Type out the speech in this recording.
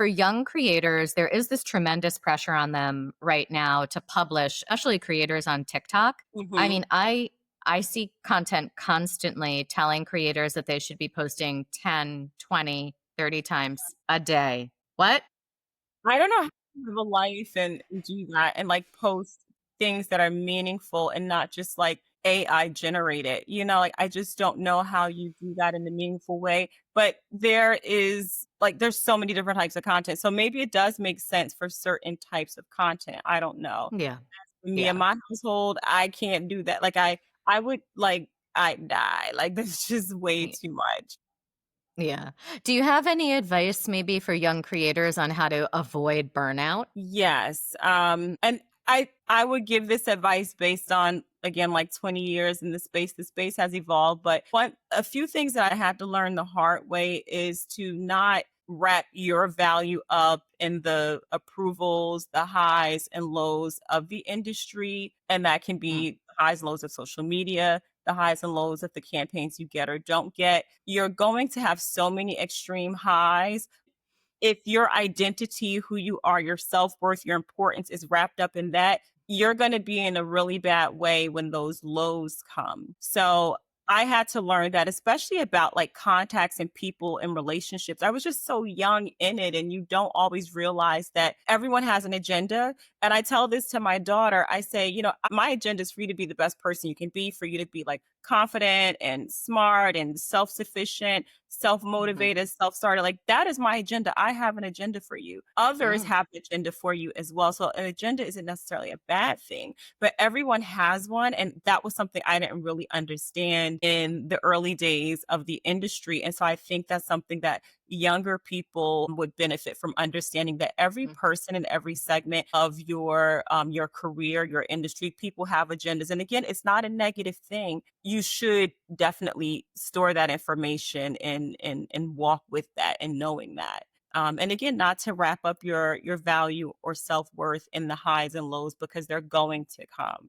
for young creators, there is this tremendous pressure on them right now to publish, especially creators on TikTok. I Mhm. mean, I see content constantly telling creators that they should be posting 10, 20, 30 times a day. What? I don't know how to live a life and do that and, like, post things that are meaningful and not just, like, AI generated, like, I just don't know how you do that in a meaningful way, but there's so many different types of content, so maybe it does make sense for certain types of content, I don't know. Yeah. Me and Yeah. my household, I can't do that, like, I would, like I'd die, like, that's just way y- too much. Yeah. Do you have any advice maybe for young creators on how to avoid burnout? Yes, and I would give this advice based on, again, like, 20 years in the space. The space has evolved, but one a few things that I had to learn the hard way is to not wrap your value up in the approvals, the highs and lows of the industry, and that can Mm, be highs and lows of social media, the highs and lows of the campaigns you get or don't get. You're going to have so many extreme highs if your identity, who you are, your self-worth, your importance is wrapped up in that, you're gonna be in a really bad way when those lows come. So, I had to learn that, especially about, like, contacts and people and relationships. I was just so young in it, and you don't always realize that everyone has an agenda, and I tell this to my daughter, I say, "My agenda is for you to be the best person you can be, for you to be, like, confident and smart and self-sufficient, mhm, self-motivated, self-started. Like that is my agenda. I have an agenda for you. Others mm, have an agenda for you as well. So an agenda isn't necessarily a bad thing, but everyone has one. And that was something I didn't really understand in the early days of the industry. And so I think that's something that younger people would benefit from understanding that every mhm, person in every segment of your career, your industry, people have agendas. And again, it's not a negative thing. You should definitely store that information and walk with that and knowing that. And again, not to wrap up your value or self worth in the highs and lows because they're going to come.